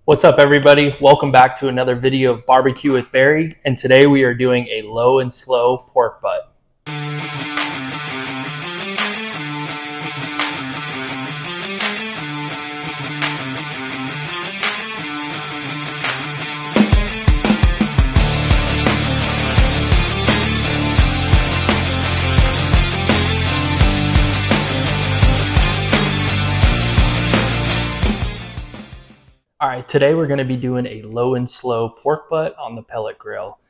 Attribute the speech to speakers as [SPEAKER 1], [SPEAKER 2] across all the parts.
[SPEAKER 1] What's up, everybody? Welcome back to another video of Barbecue with Barry, and today we are doing a low and slow pork butt. All right, today we're going to be doing a low and slow pork butt on the pellet grill.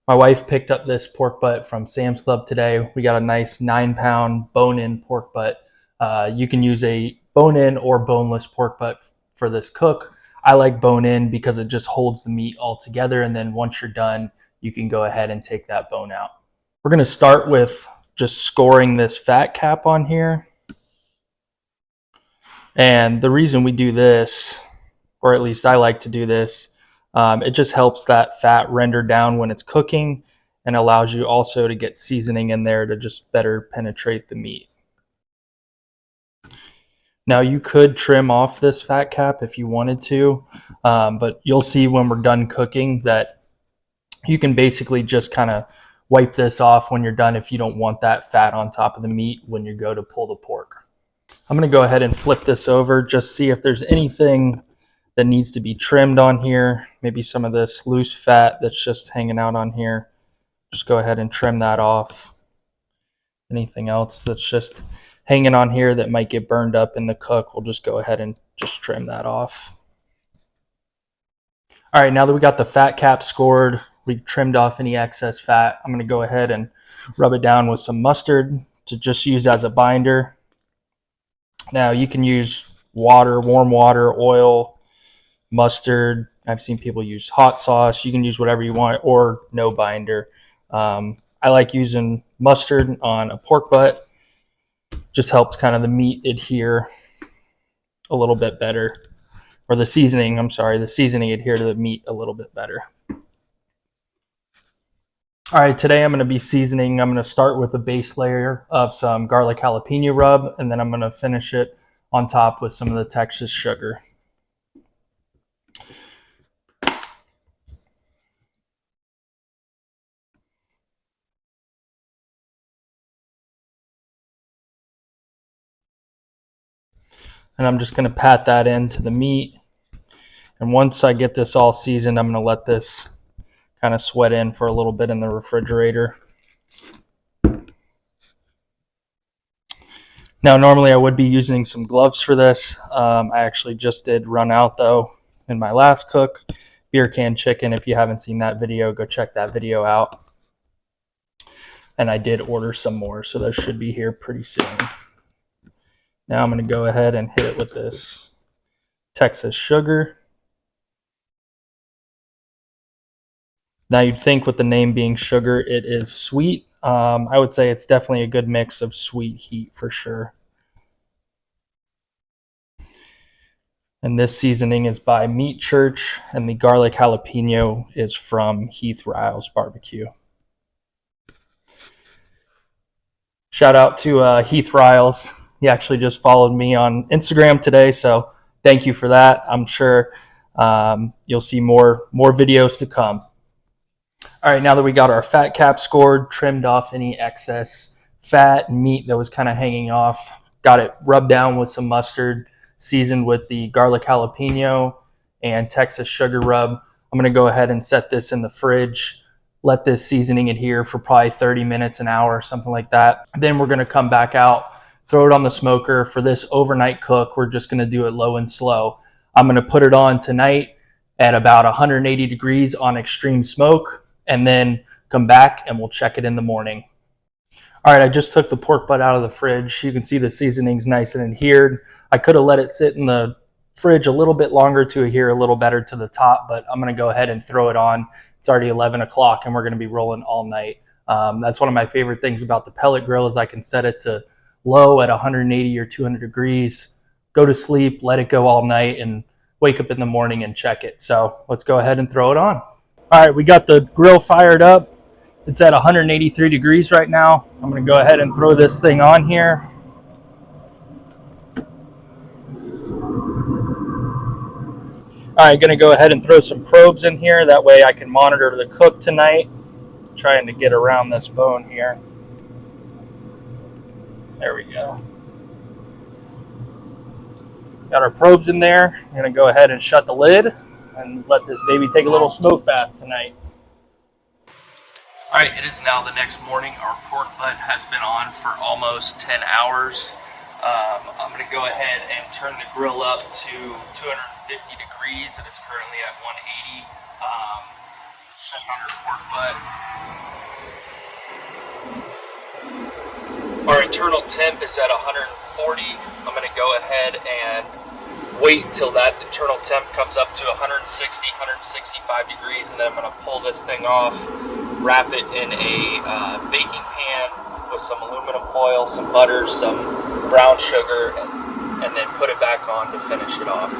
[SPEAKER 1] My wife picked up this pork butt from Sam's Club today. We got a nice 9-pound bone-in pork butt. You can use a bone-in or boneless pork butt for this cook. I like bone-in because it just holds the meat all together, and then once you're done, you can go ahead and take that bone out. We're going to start with just scoring this fat cap on here. And the reason we do this, or at least I like to do this, it just helps that fat render down when it's cooking and allows you also to get seasoning in there to just better penetrate the meat. Now you could trim off this fat cap if you wanted to, but you'll see when we're done cooking that you can basically just kind of wipe this off when you're done if you don't want that fat on top of the meat when you go to pull the pork. I'm going to go ahead and flip this over, just see if there's anything that needs to be trimmed on here. Maybe some of this loose fat that's just hanging out on here. Just go ahead and trim that off. Anything else that's just hanging on here that might get burned up in the cook, we'll just go ahead and just trim that off. All right, now that we got the fat cap scored, we trimmed off any excess fat, I'm gonna go ahead and rub it down with some mustard to just use as a binder. Now you can use water, warm water, oil, mustard. I've seen people use hot sauce. You can use whatever you want, or no binder. I like using mustard on a pork butt. Just helps kind of the meat adhere a little bit better, or the seasoning adhere to the meat a little bit better. All right, today I'm going to be seasoning. I'm going to start with a base layer of some garlic jalapeno rub, and then I'm going to finish it on top with some of the Texas sugar. And I'm just going to pat that into the meat. And once I get this all seasoned, I'm going to let this kind of sweat in for a little bit in the refrigerator. Now, normally I would be using some gloves for this. I actually just did run out, though, in my last cook, beer can chicken. If you haven't seen that video, go check that video out. And I did order some more, so those should be here pretty soon. Now I'm going to go ahead and hit it with this Texas sugar. Now you'd think with the name being sugar, it is sweet. I would say it's definitely a good mix of sweet heat for sure. And this seasoning is by Meat Church, and the garlic jalapeno is from Heath Riles Barbecue. Shout out to Heath Riles. He actually just followed me on Instagram today, so thank you for that. I'm sure you'll see more videos to come. All right, now that we got our fat cap scored, trimmed off any excess fat and meat that was kind of hanging off, got it rubbed down with some mustard, seasoned with the garlic jalapeno and Texas sugar rub. I'm going to go ahead and set this in the fridge, let this seasoning adhere for probably 30 minutes, an hour, something like that. Then we're going to come back out, throw it on the smoker. For this overnight cook, we're just going to do it low and slow. I'm going to put it on tonight at about 180 degrees on Xtreme Smoke, and then come back and we'll check it in the morning. All right, I just took the pork butt out of the fridge. You can see the seasoning's nice and adhered. I could have let it sit in the fridge a little bit longer to adhere a little better to the top, but I'm going to go ahead and throw it on. It's already 11 o'clock and we're going to be rolling all night. That's one of my favorite things about the pellet grill is I can set it to low at 180 or 200 degrees, go to sleep, let it go all night, and wake up in the morning and check it. So let's go ahead and throw it on. All right, we got the grill fired up. It's at 183 degrees right now. I'm going to go ahead and throw this thing on here. All right, gonna go ahead and throw some probes in here. That way I can monitor the cook tonight. Trying to get around this bone here. There we go. Got our probes in there. I'm gonna go ahead and shut the lid and let this baby take a little smoke bath tonight. All right, it is now the next morning. Our pork butt has been on for almost 10 hours. I'm gonna go ahead and turn the grill up to 250 degrees. It is currently at 180. Check on our pork butt. Our internal temp is at 140. I'm gonna go ahead and wait till that internal temp comes up to 160, 165 degrees, and then I'm gonna pull this thing off, wrap it in a baking pan with some aluminum foil, some butter, some brown sugar, and then put it back on to finish it off.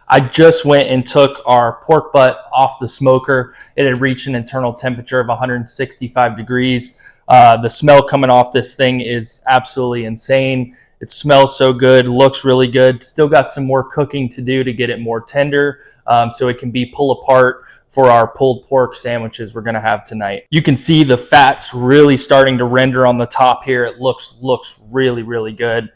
[SPEAKER 1] I just went and took our pork butt off the smoker. It had reached an internal temperature of 165 degrees. The smell coming off this thing is absolutely insane. It smells so good, looks really good. Still got some more cooking to do to get it more tender, so it can be pull apart for our pulled pork sandwiches we're gonna have tonight. You can see the fat's really starting to render on the top here. It looks really, really good.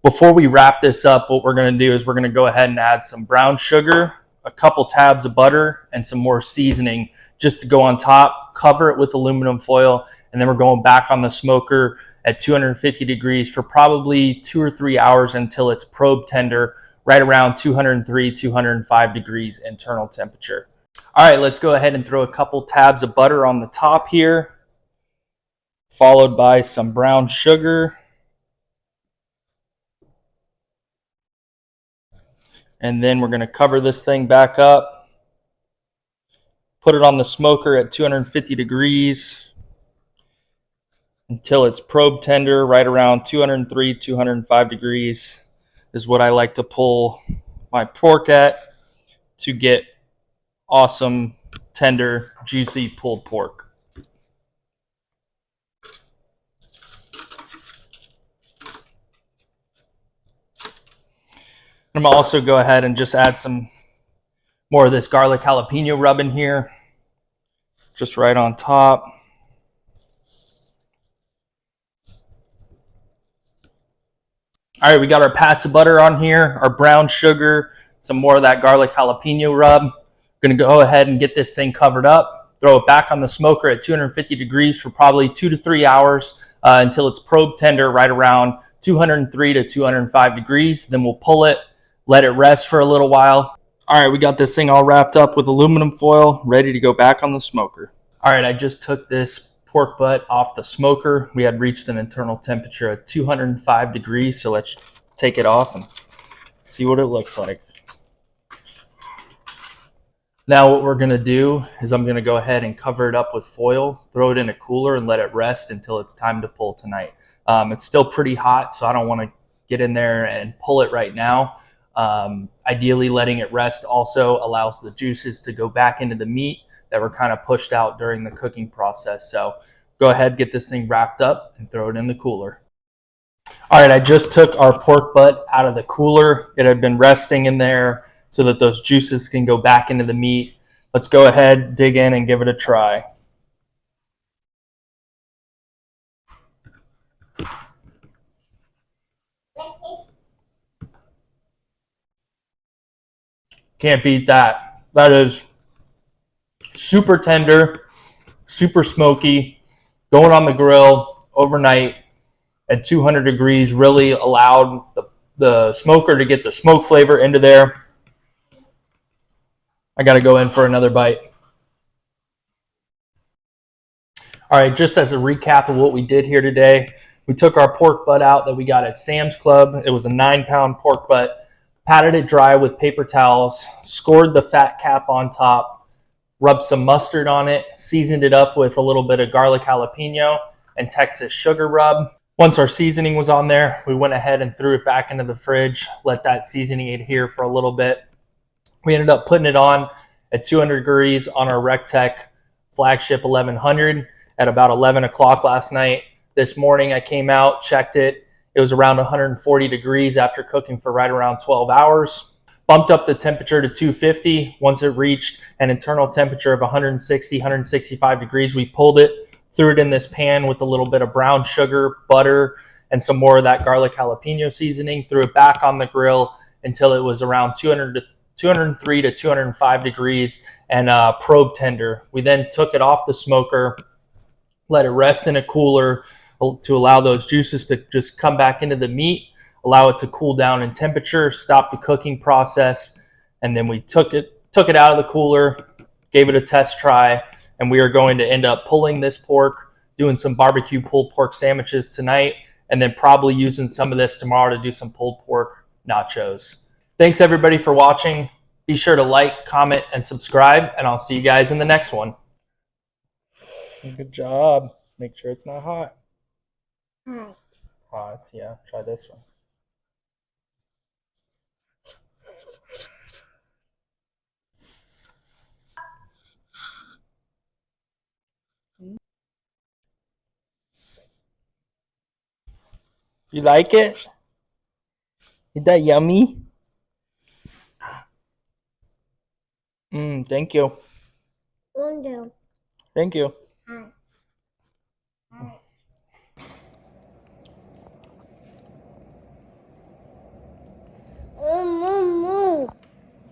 [SPEAKER 1] Before we wrap this up, what we're gonna do is we're gonna go ahead and add some brown sugar, a couple tabs of butter, and some more seasoning just to go on top, cover it with aluminum foil, and then we're going back on the smoker at 250 degrees for probably 2 or 3 hours until it's probe tender, right around 203, 205 degrees internal temperature. All right, let's go ahead and throw a couple tabs of butter on the top here, followed by some brown sugar. And then we're gonna cover this thing back up, put it on the smoker at 250 degrees until it's probe tender, right around 203, 205 degrees is what I like to pull my pork at to get awesome, tender, juicy pulled pork. I'm gonna also go ahead and just add some more of this garlic jalapeno rub in here, just right on top. All right, we got our pats of butter on here, our brown sugar, some more of that garlic jalapeno rub. We're gonna go ahead and get this thing covered up, throw it back on the smoker at 250 degrees for probably 2 to 3 hours until it's probe tender, right around 203 to 205 degrees. Then we'll pull it, let it rest for a little while. All right, we got this thing all wrapped up with aluminum foil, ready to go back on the smoker. All right, I just took this pork butt off the smoker. We had reached an internal temperature of 205 degrees, so let's take it off and see what it looks like. Now what we're gonna do is I'm gonna go ahead and cover it up with foil, throw it in a cooler, and let it rest until it's time to pull tonight. It's still pretty hot, so I don't wanna get in there and pull it right now. Ideally, letting it rest also allows the juices to go back into the meat that were kind of pushed out during the cooking process. So go ahead, get this thing wrapped up and throw it in the cooler. All right, I just took our pork butt out of the cooler. It had been resting in there so that those juices can go back into the meat. Let's go ahead, dig in, and give it a try. Can't beat that. That is super tender, super smoky, going on the grill overnight at 200 degrees really allowed the smoker to get the smoke flavor into there. I got to go in for another bite. All right, just as a recap of what we did here today, we took our pork butt out that we got at Sam's Club. It was a 9-pound pork butt, patted it dry with paper towels, scored the fat cap on top, rubbed some mustard on it, seasoned it up with a little bit of garlic jalapeno and Texas sugar rub. Once our seasoning was on there, we went ahead and threw it back into the fridge, let that seasoning adhere for a little bit. We ended up putting it on at 200 degrees on our Recteq Flagship 1100 at about 11 o'clock last night. This morning I came out, checked it. It was around 140 degrees after cooking for right around 12 hours. bumped up the temperature to 250. Once it reached an internal temperature of 160, 165 degrees, we pulled it, threw it in this pan with a little bit of brown sugar, butter, and some more of that garlic jalapeno seasoning, threw it back on the grill until it was around 203 to 205 degrees and probe tender. We then took it off the smoker, let it rest in a cooler to allow those juices to just come back into the meat, allow it to cool down in temperature, stop the cooking process, and then we took it out of the cooler, gave it a test try, and we are going to end up pulling this pork, doing some barbecue pulled pork sandwiches tonight, and then probably using some of this tomorrow to do some pulled pork nachos. Thanks everybody for watching. Be sure to like, comment, and subscribe, and I'll see you guys in the next one. Good job. Make sure it's not hot. Hot, yeah. Try this one. You like it? Is that yummy? Thank you. Thank you.